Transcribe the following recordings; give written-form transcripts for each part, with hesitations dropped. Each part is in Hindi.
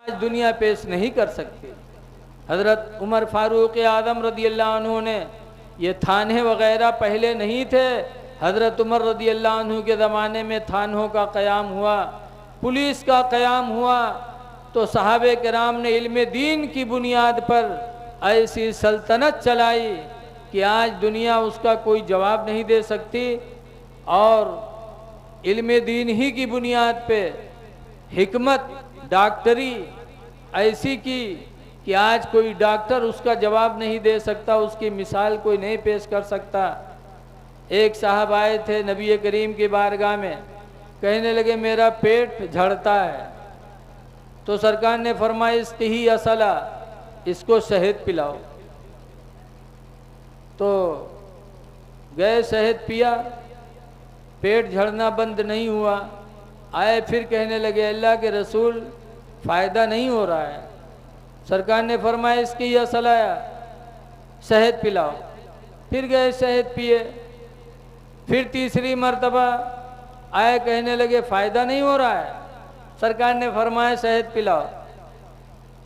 आज दुनिया पेश नहीं कर सकती। हज़रत उमर फारूक आज़म रज़ियल्लाहु अन्हु ने ये थाने वग़ैरह पहले नहीं थे। हज़रत उमर रज़ियल्लाहु अन्हु के ज़माने में थानों का क़याम हुआ, पुलिस का क़याम हुआ, तो सहाबे किराम ने इल्म दीन की बुनियाद पर ऐसी सल्तनत चलाई कि आज दुनिया उसका कोई जवाब नहीं दे सकती। और इल्म दीन ही की बुनियाद पे हिकमत डॉक्टरी ऐसी की कि आज कोई डॉक्टर उसका जवाब नहीं दे सकता, उसकी मिसाल कोई नहीं पेश कर सकता। एक साहब आए थे नबी करीम की बारगाह में, कहने लगे मेरा पेट झड़ता है। तो सरकार ने फरमाया इसकी असला, इसको शहद पिलाओ। तो गए, शहद पिया, पेट झड़ना बंद नहीं हुआ। आए फिर कहने लगे अल्लाह के रसूल फ़ायदा नहीं हो रहा है। सरकार ने फरमाया इसकी यह सलाह, शहद पिलाओ। फिर गए, शहद पिए। फिर तीसरी मर्तबा आए, कहने लगे फ़ायदा नहीं हो रहा है। सरकार ने फरमाया शहद पिलाओ।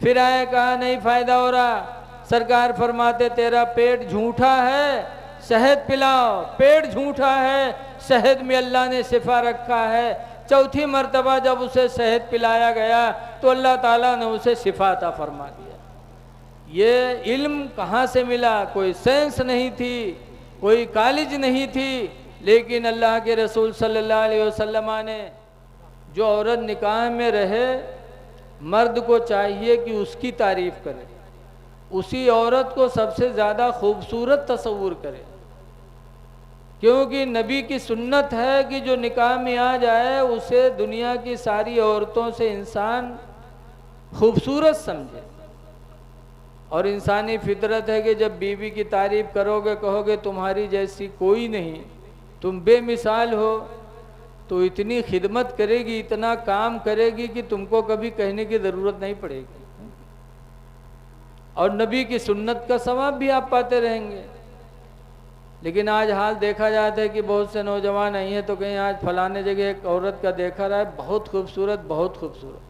फिर आए, कहा नहीं फ़ायदा हो रहा। सरकार फरमाते तेरा पेट झूठा है, शहद पिलाओ। पेट झूठा है, शहद में अल्लाह ने शिफा रखा है। चौथी मर्तबा जब उसे शहद पिलाया गया तो अल्लाह ताला ने उसे शिफा अता फरमा दिया। ये इल्म कहाँ से मिला? कोई साइंस नहीं थी, कोई कॉलेज नहीं थी, लेकिन अल्लाह के रसूल सल्लल्लाहु अलैहि वसल्लम ने जो औरत निकाह में रहे, मर्द को चाहिए कि उसकी तारीफ़ करे, उसी औरत को सबसे ज़्यादा खूबसूरत तस्वुर करे। क्योंकि नबी की सुन्नत है कि जो निकाह में आ जाए उसे दुनिया की सारी औरतों से इंसान खूबसूरत समझे। और इंसानी फितरत है कि जब बीवी की तारीफ़ करोगे, कहोगे तुम्हारी जैसी कोई नहीं, तुम बेमिसाल हो, तो इतनी खिदमत करेगी, इतना काम करेगी कि तुमको कभी कहने की ज़रूरत नहीं पड़ेगी। और नबी की सुन्नत का सवाब भी आप पाते रहेंगे। लेकिन आज हाल देखा जाता है कि बहुत से नौजवान आई हैं तो कहीं आज फलाने जगह एक औरत का देखा रहा है, बहुत खूबसूरत, बहुत खूबसूरत।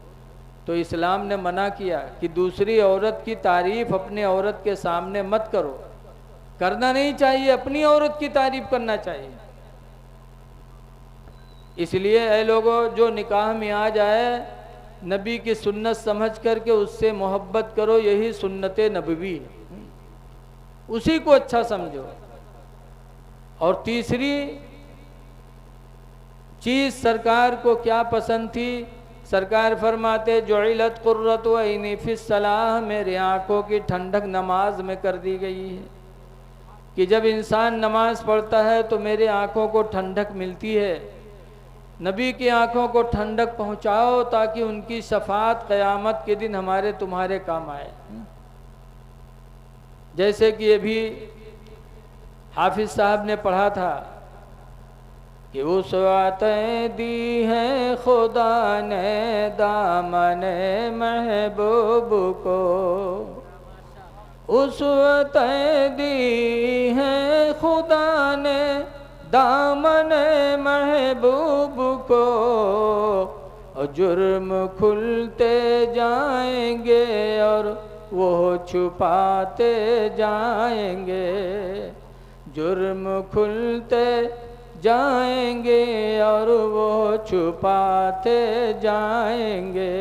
तो इस्लाम ने मना किया कि दूसरी औरत की तारीफ़ अपनी औरत के सामने मत करो, करना नहीं चाहिए, अपनी औरत की तारीफ़ करना चाहिए। इसलिए ऐ लोगों, जो निकाह में आ जाए नबी की सुन्नत समझ करके उससे मोहब्बत करो, यही सुन्नत नबवी है, उसी को अच्छा समझो। और तीसरी चीज़ सरकार को क्या पसंद थी? सरकार फरमाते जुइलत कुर्रतु ऐनी फिस सलाह, मेरे आँखों की ठंडक नमाज में कर दी गई है कि जब इंसान नमाज पढ़ता है तो मेरे आँखों को ठंडक मिलती है। नबी की आँखों को ठंडक पहुँचाओ ताकि उनकी शफाअत क़यामत के दिन हमारे तुम्हारे काम आए। जैसे कि ये भी हाफिज साहब ने पढ़ा था कि वुसअतें दी हैं खुदा ने दामने महबूब को, वुसअतें दी हैं खुदा ने दामने महबूब को, और जुर्म खुलते जाएंगे और वो छुपाते जाएंगे, जुर्म खुलते जाएंगे और वो छुपाते जाएंगे।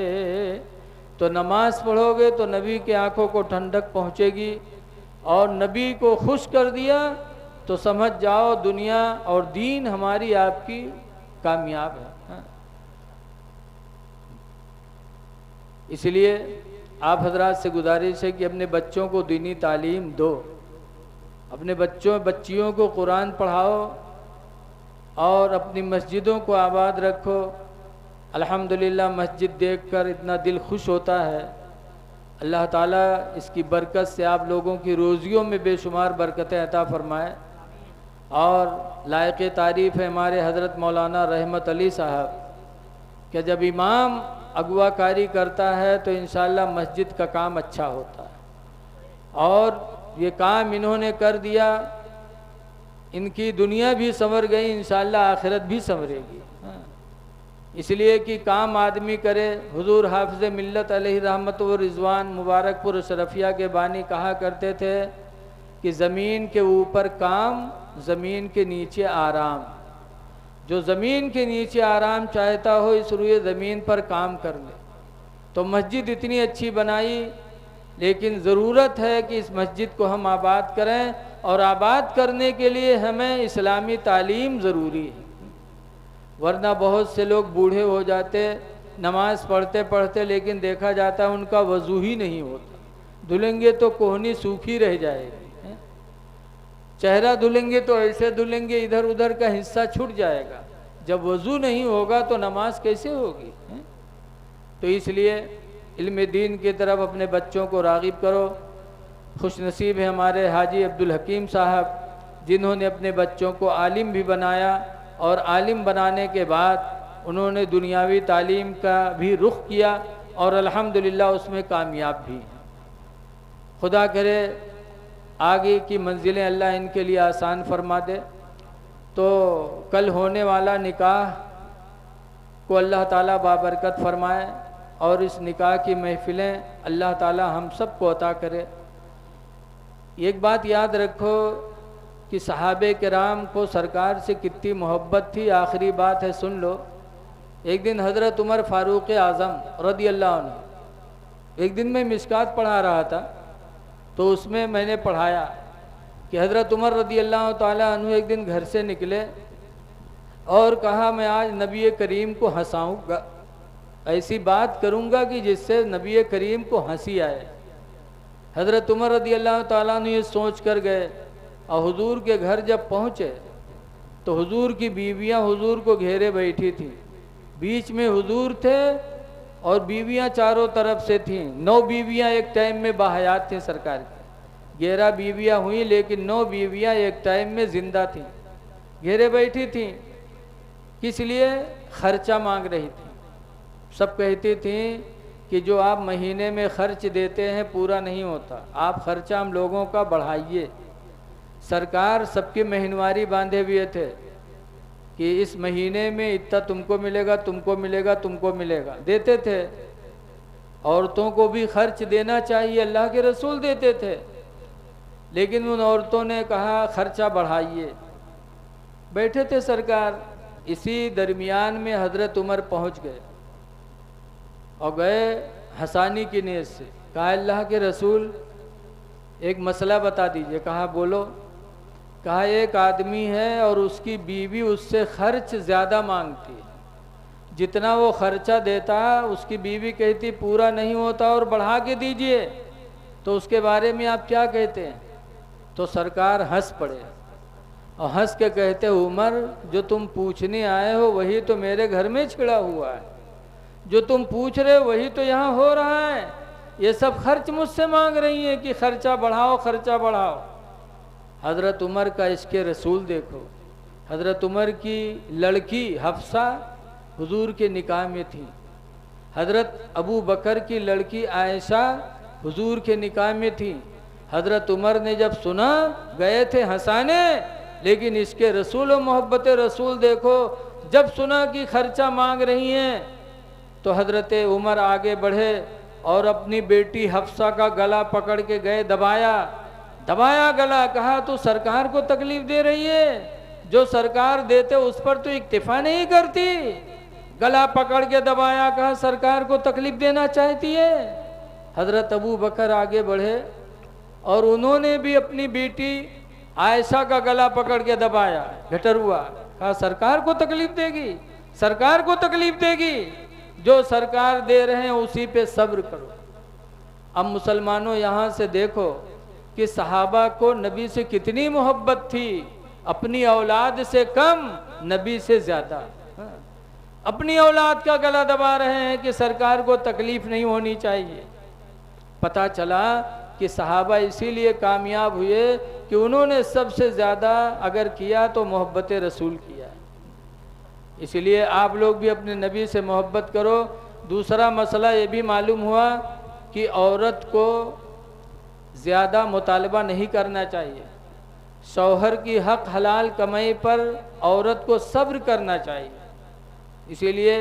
तो नमाज पढ़ोगे तो नबी की आंखों को ठंडक पहुँचेगी, और नबी को खुश कर दिया तो समझ जाओ दुनिया और दीन हमारी आपकी कामयाब है। इसलिए आप हजरात से गुजारिश है कि अपने बच्चों को दीनी तालीम दो, अपने बच्चियों को कुरान पढ़ाओ और अपनी मस्जिदों को आबाद रखो। अल्हम्दुलिल्लाह मस्जिद देखकर इतना दिल खुश होता है। अल्लाह ताला इसकी बरकत से आप लोगों की रोज़ियों में बेशुमार बरकतें अता फरमाए। और लायक तारीफ़ है हमारे हज़रत मौलाना रहमत अली साहब कि जब इमाम अगवाकारी करता है तो इंशाअल्लाह मस्जिद का काम अच्छा होता है। और ये काम इन्होंने कर दिया, इनकी दुनिया भी संवर गई, इंशाअल्लाह आखिरत भी संवरेगी। इसलिए कि काम आदमी करे। हुजूर हाफिज़ मिल्लत अलैहि रहमत व रिज़वान मुबारकपुर शरफिया के बानी कहा करते थे कि ज़मीन के ऊपर काम, ज़मीन के नीचे आराम। जो ज़मीन के नीचे आराम चाहता हो इस रुए ज़मीन पर काम कर ले। तो मस्जिद इतनी अच्छी बनाई, लेकिन ज़रूरत है कि इस मस्जिद को हम आबाद करें, और आबाद करने के लिए हमें इस्लामी तालीम ज़रूरी है। वरना बहुत से लोग बूढ़े हो जाते नमाज़ पढ़ते पढ़ते, लेकिन देखा जाता है उनका वज़ू ही नहीं होता। धुलेंगे तो कोहनी सूखी रह जाएगी, चेहरा धुलेंगे तो ऐसे धुलेंगे इधर उधर का हिस्सा छूट जाएगा। जब वज़ू नहीं होगा तो नमाज कैसे होगी? तो इसलिए इल्म दीन की तरफ अपने बच्चों को राग़िब करो। खुश नसीब है हमारे हाजी अब्दुल हकीम साहब, जिन्होंने अपने बच्चों को आलिम भी बनाया, और आलिम बनाने के बाद उन्होंने दुनियावी तालीम का भी रुख किया, और अल्हम्दुलिल्लाह उसमें कामयाब भी हैं। खुदा करे आगे की मंजिलें अल्लाह इनके लिए आसान फरमा दे। तो कल होने वाला निकाह को अल्लाह ताला बाबरकत फरमाए, और इस निकाह की महफ़िलें अल्लाह ताला हम सब को अता करे। एक बात याद रखो कि सहाबे किराम को सरकार से कितनी मोहब्बत थी। आखिरी बात है, सुन लो। एक दिन हज़रत उमर फ़ारूक़ आज़म रज़ी अल्लाह अन्हु, एक दिन मैं मिशकात पढ़ा रहा था, तो उसमें मैंने पढ़ाया कि हज़रत उमर रज़ी अल्लाह ताला अन्हु एक दिन घर से निकले और कहा मैं आज नबी करीम को हंसाऊँगा, ऐसी बात करूँगा कि जिससे नबी करीम को हंसी आए। हज़रत उमर रज़ी अल्लाह ताला अन्हु ये सोच कर गए, और हुजूर के घर जब पहुँचे तो हुजूर की बीवियाँ हुजूर को घेरे बैठी थीं। बीच में हुजूर थे और बीवियाँ चारों तरफ से थीं। 9 बीवियाँ एक टाइम में बाहयात थीं सरकार की। 11 बीवियाँ हुई, लेकिन 9 बीवियाँ एक टाइम में ज़िंदा थीं, घेरे बैठी थीं। किस लिए? खर्चा मांग रही थी। सब कहती थीं कि जो आप महीने में खर्च देते हैं पूरा नहीं होता, आप खर्चा हम लोगों का बढ़ाइए। सरकार सबकी महीनवारी बांधे हुए थे कि इस महीने में इतना तुमको मिलेगा, तुमको मिलेगा, तुमको मिलेगा, देते थे। औरतों को भी खर्च देना चाहिए, अल्लाह के रसूल देते थे, लेकिन उन औरतों ने कहा खर्चा बढ़ाइए। बैठे थे सरकार। इसी दरमियान में हज़रत उमर पहुंच गए और गए हंसानी की नीयत से। कहा अल्लाह के रसूल एक मसला बता दीजिए। कहा बोलो। कहा एक आदमी है और उसकी बीवी उससे खर्च ज़्यादा मांगती है, जितना वो खर्चा देता उसकी बीवी कहती पूरा नहीं होता और बढ़ा के दीजिए, तो उसके बारे में आप क्या कहते हैं? तो सरकार हंस पड़े और हंस के कहते उमर जो तुम पूछने आए हो वही तो मेरे घर में छिड़ा हुआ है, जो तुम पूछ रहे हो वही तो यहाँ हो रहा है। ये सब खर्च मुझसे मांग रही हैं कि खर्चा बढ़ाओ, खर्चा बढ़ाओ। हज़रत उमर का इश्क़े रसूल देखो। हज़रत उमर की लड़की हफ्सा हुजूर के निकाह में थी। हज़रत अबू बकर की लड़की आयशा हुजूर के निकाह में थी। हज़रत उमर ने जब सुना गए थे हंसाने, लेकिन इसके रसूल और मोहब्बत रसूल देखो, जब सुना कि खर्चा मांग रही हैं तो हज़रत उमर आगे बढ़े और अपनी बेटी हफ्सा का गला पकड़ के गए, दबाया गला। कहा तू सरकार को तकलीफ दे रही है, जो सरकार देते उस पर तो इक्तिफा नहीं करती। गला पकड़ के दबाया, कहा सरकार को तकलीफ देना चाहती है। हज़रत अबू बकर आगे बढ़े और उन्होंने भी अपनी बेटी आयशा का गला पकड़ के दबाया, घटर हुआ। कहा सरकार को तकलीफ देगी, सरकार को तकलीफ देगी, जो सरकार दे रहे हैं उसी पे सब्र करो। अब मुसलमानों यहाँ से देखो कि सहाबा को नबी से कितनी मोहब्बत थी, अपनी औलाद से कम, नबी से ज़्यादा। अपनी औलाद का गला दबा रहे हैं कि सरकार को तकलीफ नहीं होनी चाहिए। पता चला कि सहाबा इसीलिए कामयाब हुए कि उन्होंने सबसे ज़्यादा अगर किया तो मोहब्बत रसूल किया। इसलिए आप लोग भी अपने नबी से मोहब्बत करो। दूसरा मसला ये भी मालूम हुआ कि औरत को ज़्यादा मुतालबा नहीं करना चाहिए। शौहर की हक हलाल कमाई पर औरत को सब्र करना चाहिए। इसीलिए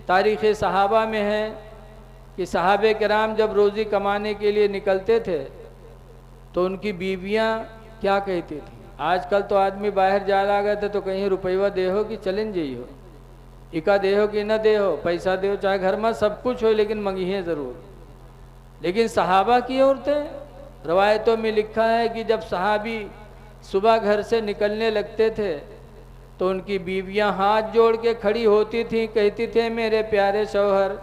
तारीख़ सहाबा में है कि सहाबे किराम जब रोज़ी कमाने के लिए निकलते थे तो उनकी बीवियां क्या कहती थी। आजकल तो आदमी बाहर जा रहा थे तो कहीं रुपया दे हो कि चलें जाइए हो, इका दे हो कि न दे हो, पैसा दे हो, चाहे घर में सब कुछ हो लेकिन मंगिए ज़रूर। लेकिन सहाबा की औरतें, रवायतों में लिखा है कि जब सहाबी सुबह घर से निकलने लगते थे तो उनकी बीवियां हाथ जोड़ के खड़ी होती थीं, कहती थे मेरे प्यारे शौहर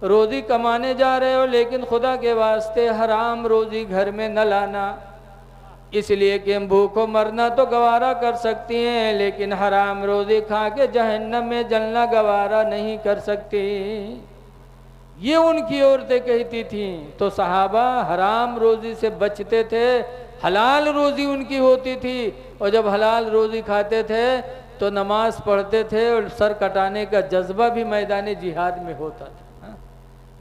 रोज़ी कमाने जा रहे हो लेकिन खुदा के वास्ते हराम रोज़ी घर में न लाना, इसलिए कि हम भूखों मरना तो गवारा कर सकती हैं लेकिन हराम रोज़ी खा के जहन्नम में जलना गवारा नहीं कर सकती। ये उनकी औरतें कहती थीं। तो सहाबा हराम रोज़ी से बचते थे, हलाल रोज़ी उनकी होती थी, और जब हलाल रोज़ी खाते थे तो नमाज पढ़ते थे और सर कटाने का जज्बा भी मैदान जिहाद में होता था।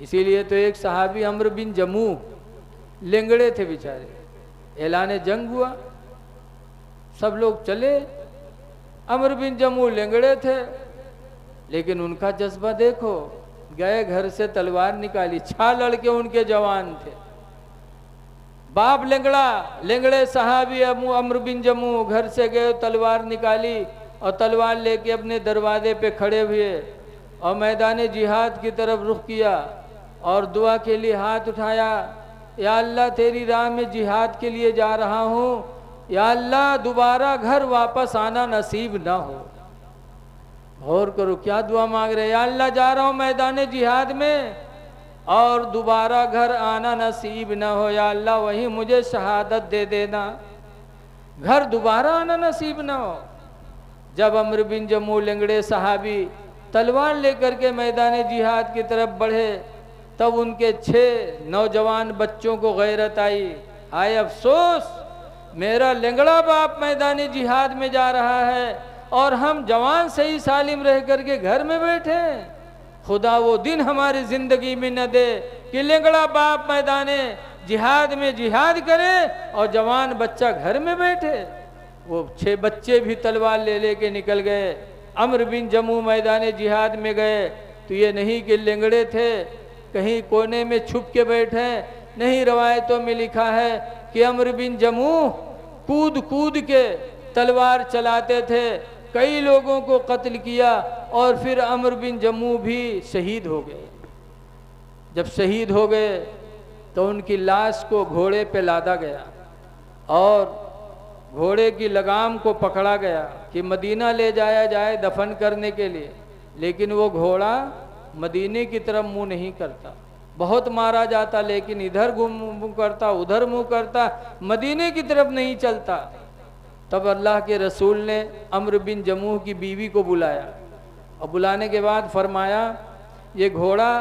इसीलिए तो एक सहाबी अम्र बिन जमूह लेंगड़े थे बेचारे, ऐलान जंग हुआ, सब लोग चले, अम्र बिन जमूह लेंगड़े थे लेकिन उनका जज्बा देखो, गए घर से तलवार निकाली, 6 लड़के उनके जवान थे, बाप लेंगड़ा, लेंगड़े सहाबी अम्र बिन जमूह घर से गए, तलवार निकाली और तलवार लेके अपने दरवाजे पे खड़े हुए और मैदान जिहाद की तरफ रुख किया और दुआ के लिए हाथ उठाया, या अल्लाह तेरी राह में जिहाद के लिए जा रहा हूँ, या अल्लाह दोबारा घर वापस आना नसीब ना हो। गौर करो क्या दुआ मांग रहे, या अल्लाह जा रहा हूँ मैदान जिहाद में और दोबारा घर आना नसीब ना हो, या अल्लाह वहीं मुझे शहादत दे देना, घर दोबारा आना नसीब ना हो। जब अम्र बिन जमूह लेंगड़े सहाबी तलवार लेकर के मैदान जिहाद की तरफ बढ़े तब उनके 6 नौजवान बच्चों को गैरत आई, हाय अफसोस मेरा लेंगड़ा बाप मैदान जिहाद में जा रहा है और हम जवान सही सालिम रह करके घर में बैठे, खुदा वो दिन हमारी जिंदगी में न दे कि लेंगड़ा बाप मैदान जिहाद में जिहाद करे और जवान बच्चा घर में बैठे। वो 6 बच्चे भी तलवार ले लेके निकल गए, अम्र बिन जमूह मैदान जिहाद में गए तो ये नहीं कि लेंगड़े थे कहीं कोने में छुप के बैठे, नहीं, रवायतों में लिखा है कि अम्र बिन जमूह कूद कूद के तलवार चलाते थे, कई लोगों को कत्ल किया और फिर अम्र बिन जमूह भी शहीद हो गए। जब शहीद हो गए तो उनकी लाश को घोड़े पे लादा गया और घोड़े की लगाम को पकड़ा गया कि मदीना ले जाया जाए दफन करने के लिए, लेकिन वो घोड़ा मदीने की तरफ मुंह नहीं करता, बहुत मारा जाता लेकिन इधर मुंह करता, उधर मुंह करता, मदीने की तरफ नहीं चलता। तब अल्लाह के रसूल ने अम्र बिन जमूह की बीवी को बुलाया और बुलाने के बाद फरमाया ये घोड़ा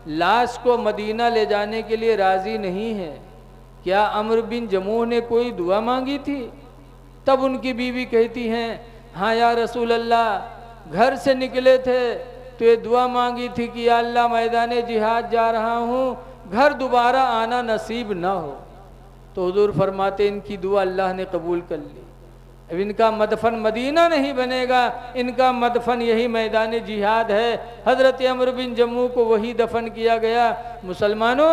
लाश को मदीना ले जाने के लिए राज़ी नहीं है, क्या अम्र बिन जमूह ने कोई दुआ मांगी थी? तब उनकी बीवी कहती हैं हाँ या रसूल अल्लाह, घर से निकले थे तो ये दुआ मांगी थी कि या अल्लाह मैदान जिहाद जा रहा हूँ, घर दोबारा आना नसीब ना हो। तो हुजूर फरमाते इनकी दुआ अल्लाह ने कबूल कर ली, अब इनका मदफन मदीना नहीं बनेगा, इनका मदफन यही मैदान जिहाद है। हज़रत अम्र बिन जमूह को वही दफन किया गया। मुसलमानों,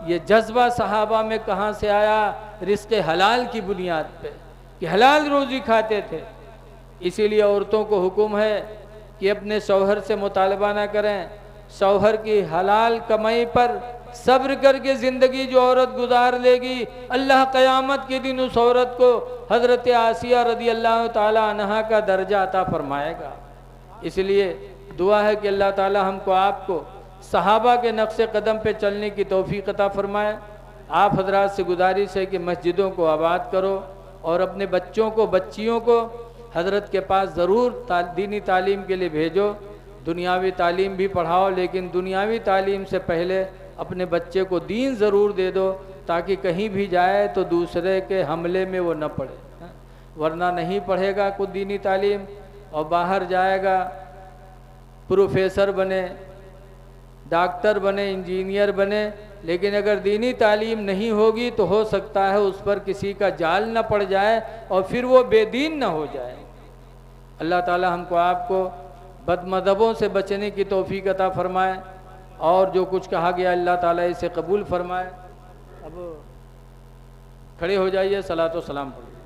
ये जज्बा सहाबा में कहाँ से आया? रिज़्क़ हलाल की बुनियाद पे कि हलाल रोज़ी खाते थे। इसीलिए औरतों को हुक्म है कि अपने शौहर से मुतालबा ना करें, शौहर की हलाल कमाई पर सब्र करके ज़िंदगी जो औरत गुजार लेगी, अल्लाह क़यामत के दिन उस औरत को हज़रत आसिया रज़ी अल्लाह ताला अन्हा का दर्जा अता फरमाएगा। इसलिए दुआ है कि अल्लाह ताला हमको आपको सहाबा के नक्शे कदम पे चलने की तौफीक अता फरमाए। आप हजरात से गुजारिश है कि मस्जिदों को आबाद करो और अपने बच्चों को बच्चियों को हज़रत के पास ज़रूर दीनी तालीम के लिए भेजो। दुनियावी तालीम भी पढ़ाओ, लेकिन दुनियावी तालीम से पहले अपने बच्चे को दीन ज़रूर दे दो ताकि कहीं भी जाए तो दूसरे के हमले में वो न पड़े, वरना नहीं पढ़ेगा कुछ दीनी तालीम और बाहर जाएगा, प्रोफेसर बने, डॉक्टर बने, इंजीनियर बने, लेकिन अगर दीनी तालीम नहीं होगी तो हो सकता है उस पर किसी का जाल न पड़ जाए और फिर वो बेदीन न हो जाए। अल्लाह ताला हमको आपको बदमज़हबों से बचने की तौफीक अता फरमाए और जो कुछ कहा गया अल्लाह ताला इसे कबूल फरमाए। अब खड़े हो जाइए, सलातो सलाम पढ़िए।